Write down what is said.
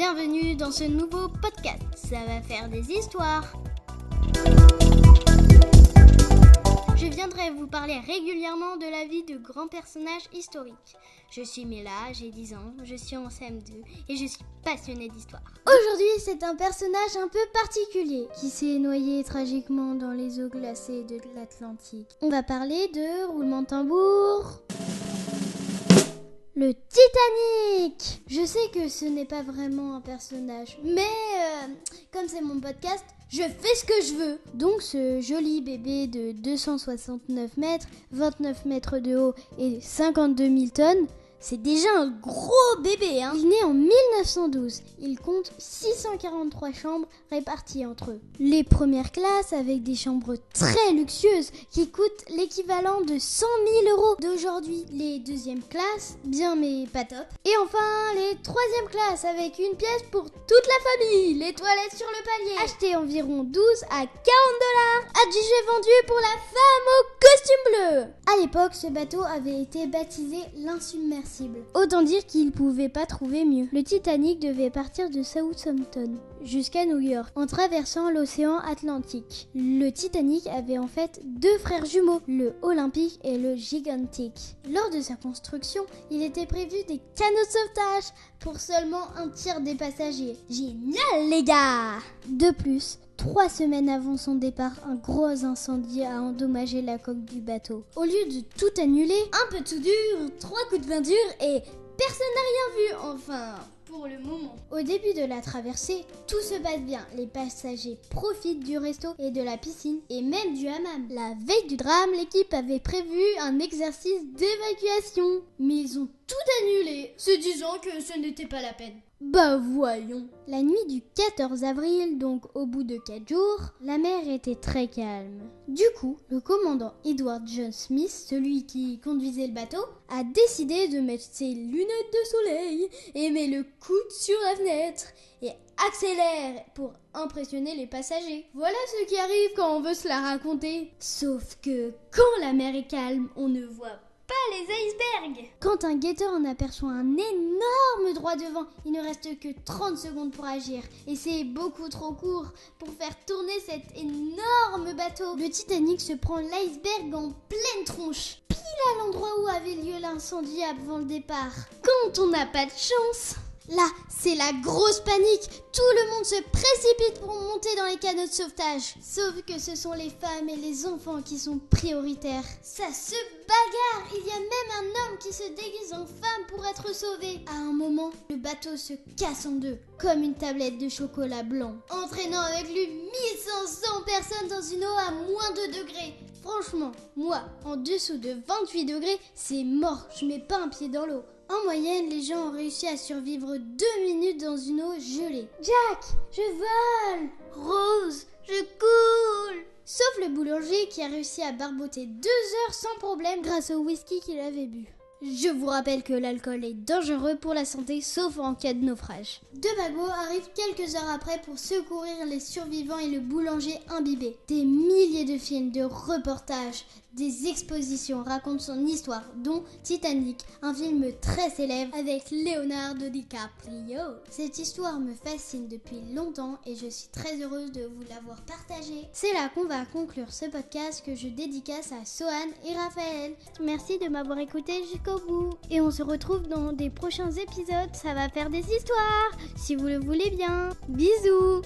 Bienvenue dans ce nouveau podcast, ça va faire des histoires. Je viendrai vous parler régulièrement de la vie de grands personnages historiques. Je suis Mila, j'ai 10 ans, je suis en CM2 et je suis passionnée d'histoire. Aujourd'hui, c'est un personnage un peu particulier qui s'est noyé tragiquement dans les eaux glacées de l'Atlantique. On va parler de roulement de tambour. Le Titanic! Je sais que ce n'est pas vraiment un personnage, mais comme c'est mon podcast, je fais ce que je veux. Donc ce joli bébé de 269 mètres, 29 mètres de haut et 52 000 tonnes, c'est déjà un gros bébé, hein. Il est né en 1912. Il compte 643 chambres réparties entre eux. Les premières classes avec des chambres très luxueuses qui coûtent l'équivalent de 100 000 € d'aujourd'hui. Les deuxièmes classes, bien mais pas top. Et enfin, les troisièmes classes avec une pièce pour toute la famille. Les toilettes sur le palier. Acheté environ 12 à 40 $. Adjugé vendu pour la femme au costume bleu. À l'époque, ce bateau avait été baptisé l'insubmersible. Autant dire qu'il ne pouvait pas trouver mieux. Le Titanic devait partir de Southampton jusqu'à New York en traversant l'océan Atlantique. Le Titanic avait en fait deux frères jumeaux, le Olympic et le Gigantic. Lors de sa construction, il était prévu des canots de sauvetage pour seulement un tiers des passagers. Génial les gars! De plus, 3 semaines avant son départ, un gros incendie a endommagé la coque du bateau. Au lieu de tout annuler, un peu tout dur, 3 coups de peinture et personne n'a rien vu, enfin, pour le moment. Au début de la traversée, tout se passe bien. Les passagers profitent du resto et de la piscine et même du hammam. La veille du drame, l'équipe avait prévu un exercice d'évacuation. Mais ils ont tout annulé, se disant que ce n'était pas la peine. Bah voyons. La nuit du 14 avril, donc au bout de 4 jours, la mer était très calme. Du coup, le commandant Edward John Smith, celui qui conduisait le bateau, a décidé de mettre ses lunettes de soleil et met le coude sur la fenêtre et accélère pour impressionner les passagers. Voilà ce qui arrive quand on veut se la raconter. Sauf que quand la mer est calme, on ne voit pas les icebergs. Quand un guetteur en aperçoit un énorme droit devant, il ne reste que 30 secondes pour agir. Et c'est beaucoup trop court pour faire tourner cet énorme bateau. Le Titanic se prend l'iceberg en pleine tronche, pile à l'endroit où avait lieu l'incendie avant le départ. Quand on n'a pas de chance, là, c'est la grosse panique. Tout le monde se précipite pour monter dans les canots de sauvetage. Sauf que ce sont les femmes et les enfants qui sont prioritaires. Ça se bagarre. Il y a même un homme qui se déguise en femme pour être sauvé. À un moment, le bateau se casse en deux, comme une tablette de chocolat blanc, entraînant avec lui 1500 personnes dans une eau à moins de degrés. Franchement, moi, en dessous de 28 degrés, c'est mort. Je mets pas un pied dans l'eau. En moyenne, les gens ont réussi à survivre 2 minutes dans une eau gelée. Jack, je vole! Rose, je coule! Sauf le boulanger qui a réussi à barboter 2 heures sans problème grâce au whisky qu'il avait bu. Je vous rappelle que l'alcool est dangereux pour la santé, sauf en cas de naufrage. Deux bagos arrivent quelques heures après pour secourir les survivants et le boulanger imbibé. Des milliers de films, de reportages, des expositions racontent son histoire, dont Titanic, un film très célèbre avec Leonardo DiCaprio. Cette histoire me fascine depuis longtemps et je suis très heureuse de vous l'avoir partagée. C'est là qu'on va conclure ce podcast que je dédicace à Sohan et Raphaël. Merci de m'avoir écouté jusqu'au bout. Et on se retrouve dans des prochains épisodes, ça va faire des histoires, si vous le voulez bien. Bisous!